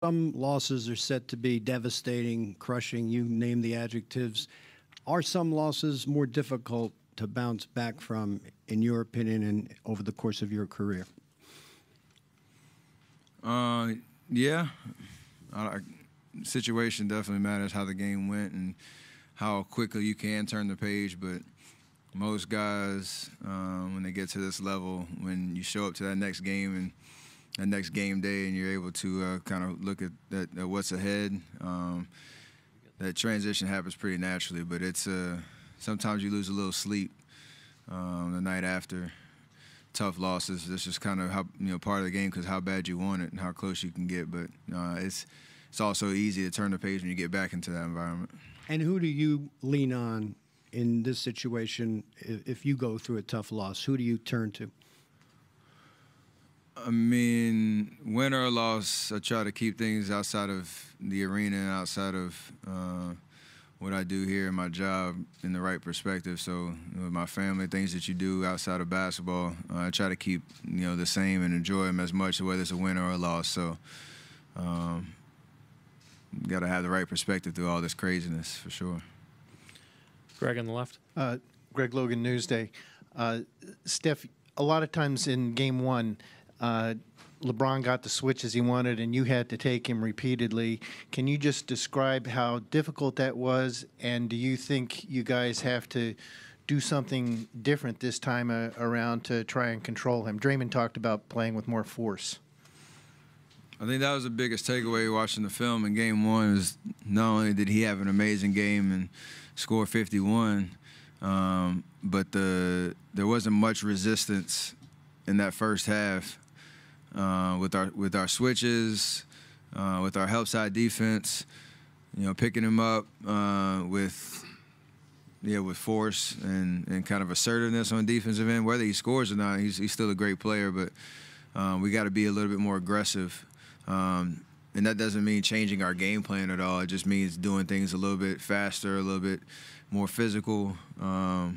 Some losses are set to be devastating, crushing, you name the adjectives. Are some losses more difficult to bounce back from, in your opinion, and over the course of your career? Yeah. Situation definitely matters, how the game went and how quickly you can turn the page, but most guys, when they get to this level, when you show up to that next game and that next game day and you're able to kind of look at what's ahead, that transition happens pretty naturally, but it's sometimes you lose a little sleep the night after tough losses. That's just kind of how, part of the game, because how bad you want it and how close you can get, but it's also easy to turn the page when you get back into that environment. And who do you lean on in this situation if you go through a tough loss? Who do you turn to? I mean, win or loss, I try to keep things outside of the arena and outside of what I do here in my job in the right perspective. So with my family, things that you do outside of basketball, I try to keep, the same and enjoy them as much, whether it's a win or a loss. So got to have the right perspective through all this craziness, for sure. Greg on the left. Greg Logan, Newsday. Steph, a lot of times in Game 1, LeBron got the switches he wanted, and you had to take him repeatedly. Can you just describe how difficult that was, and do you think you guys have to do something different this time around to try and control him? Draymond talked about playing with more force. I think that was the biggest takeaway watching the film in Game 1 is not only did he have an amazing game and score 51, but there wasn't much resistance in that first half with our switches, with our help side defense, picking him up with force and kind of assertiveness on the defensive end. Whether he scores or not, he's still a great player, but we got to be a little bit more aggressive. And that doesn't mean changing our game plan at all. It just means doing things a little bit faster, a little bit more physical, and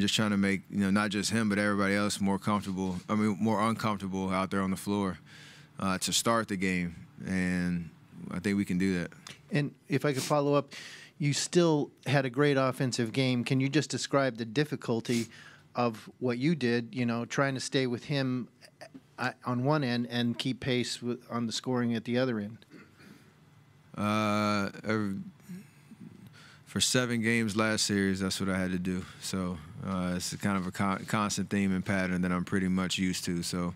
just trying to make, not just him but everybody else more uncomfortable out there on the floor to start the game. And I think we can do that. And if I could follow up, you still had a great offensive game. Can you just describe the difficulty of what you did, trying to stay with him on one end and keep pace on the scoring at the other end? For 7 games last series, that's what I had to do. So it's kind of a constant theme and pattern that I'm pretty much used to. So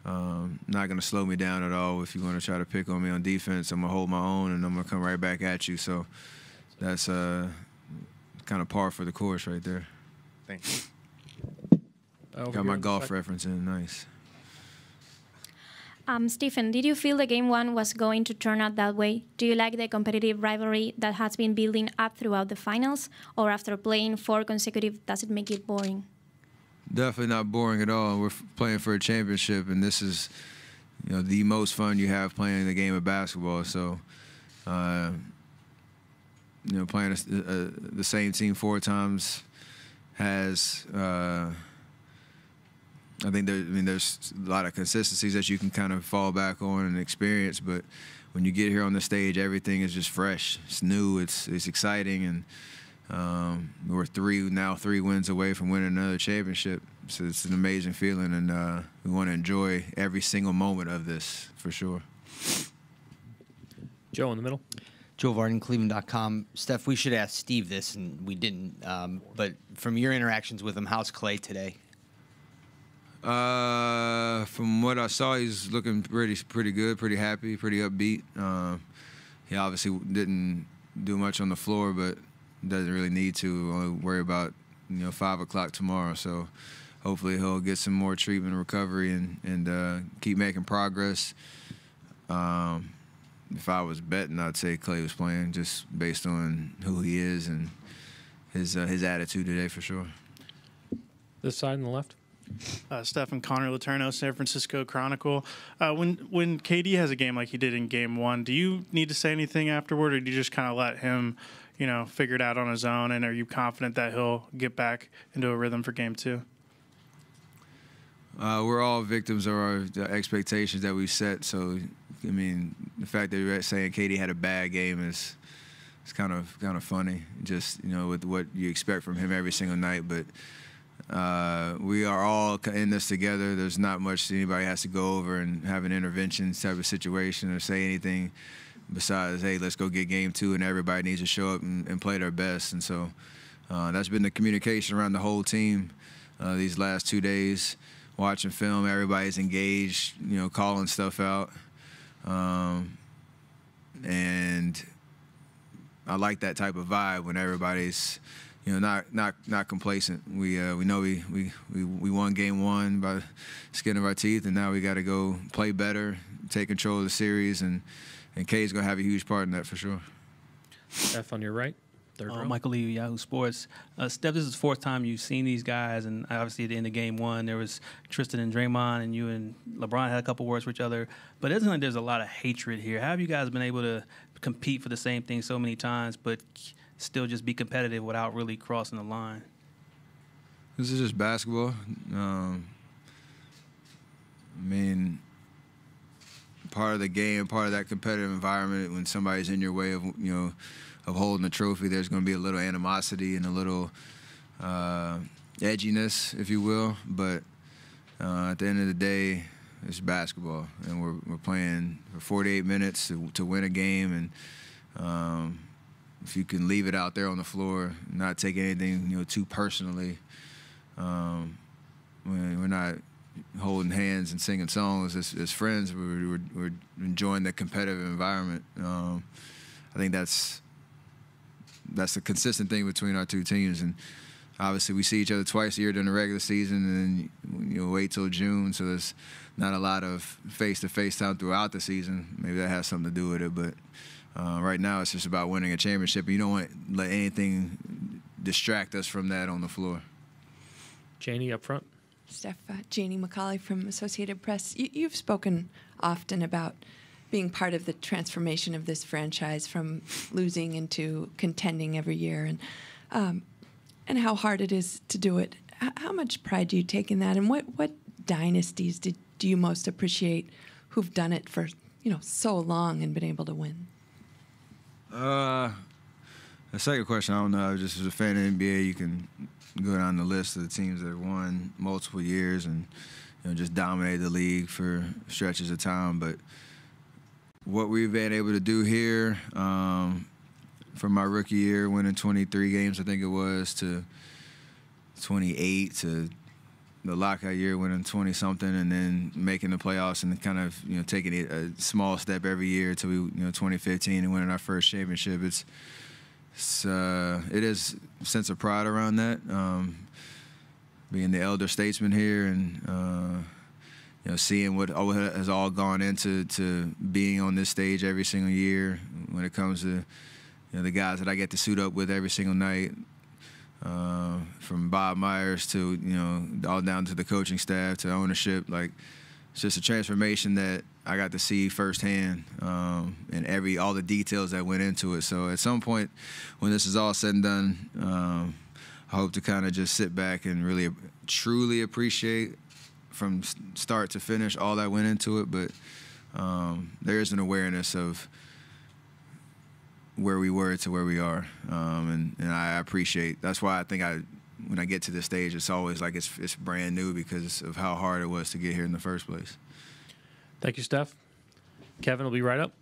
not going to slow me down at all. If you want to try to pick on me on defense, I'm going to hold my own, and I'm going to come right back at you. So that's kind of par for the course right there. Thanks. Got my golf reference in. Nice. Stephen, did you feel the Game 1 was going to turn out that way? Do you like the competitive rivalry that has been building up throughout the finals? Or after playing 4 consecutive, does it make it boring? Definitely not boring at all. We're playing for a championship, and this is, the most fun you have playing the game of basketball. So, playing the same team 4 times has... I think there's a lot of consistencies that you can kind of fall back on and experience, but when you get here on the stage, everything is just fresh. It's new. It's exciting, and we're 3 wins away from winning another championship. So it's an amazing feeling, and we want to enjoy every single moment of this for sure. Joe in the middle. Joe Varden, Cleveland.com. Steph, we should ask Steve this, and we didn't. But from your interactions with him, how's Clay today? From what I saw, he's looking pretty good, pretty happy, pretty upbeat. He obviously didn't do much on the floor, but doesn't really need to. Only worry about 5 o'clock tomorrow. So hopefully he'll get some more treatment and recovery and keep making progress. If I was betting, I'd say Clay was playing just based on who he is and his attitude today for sure. This side on the left. Steph and Connor Letourneau, San Francisco Chronicle. When KD has a game like he did in Game 1, do you need to say anything afterward, or do you just kind of let him, figure it out on his own? And are you confident that he'll get back into a rhythm for Game 2? We're all victims of the expectations that we set, so I mean, the fact that you're saying KD had a bad game is kind of funny. Just, you know, with what you expect from him every single night. But we are all in this together. There's not much anybody has to go over and have an intervention type of situation or say anything besides, hey, let's go get game 2, and everybody needs to show up and play their best. And so that's been the communication around the whole team these last 2 days. Watching film, everybody's engaged, you know, calling stuff out. And I like that type of vibe when everybody's, you know, not complacent. We know we won game 1 by the skin of our teeth, and now we got to go play better, take control of the series, and K's gonna have a huge part in that for sure. Steph on your right, third row. Michael Lee, Yahoo Sports. Steph, this is the 4th time you've seen these guys, and obviously at the end of game 1, there was Tristan and Draymond, and you and LeBron had a couple words with each other. But it doesn't like there's a lot of hatred here. How have you guys been able to compete for the same thing so many times, but still just be competitive without really crossing the line? This is just basketball. I mean, part of the game, part of that competitive environment, when somebody's in your way of, you know, of holding a trophy, there's going to be a little animosity and a little edginess, if you will. But at the end of the day, it's basketball, and we're playing for 48 minutes to win a game. And if you can leave it out there on the floor, not take anything, you know, too personally, we're not holding hands and singing songs as friends. We're enjoying the competitive environment. I think that's the consistent thing between our two teams. And obviously we see each other twice a year during the regular season, and then, you know, wait till June, so there's not a lot of face-to-face time throughout the season. Maybe that has something to do with it, but right now it's just about winning a championship. You don't want to let anything distract us from that on the floor. Janie up front. Steph, Janie McCauley from Associated Press. You've spoken often about being part of the transformation of this franchise from losing into contending every year, and how hard it is to do it. How much pride do you take in that, and what dynasties do you most appreciate who've done it for, you know, so long and been able to win? The second question, I don't know. Just as a fan of the NBA, you can go down the list of the teams that have won multiple years and, you know, just dominated the league for stretches of time. But what we've been able to do here, from my rookie year, winning 23 games, I think it was, to 28, to the lockout year, winning 20-something, and then making the playoffs and kind of, you know, taking it a small step every year till we, you know, 2015 and winning our first championship. It is a sense of pride around that, being the elder statesman here, and you know, seeing what has all gone into being on this stage every single year when it comes to, you know, the guys that I get to suit up with every single night, from Bob Myers to, you know, all down to the coaching staff to ownership. Like, it's just a transformation that I got to see firsthand, and all the details that went into it. So at some point, when this is all said and done, I hope to kind of just sit back and really truly appreciate from start to finish all that went into it. But there is an awareness of where we were to where we are, and I appreciate. That's why I think when I get to this stage, it's always like it's brand new because of how hard it was to get here in the first place. Thank you, Steph. Kevin will be right up.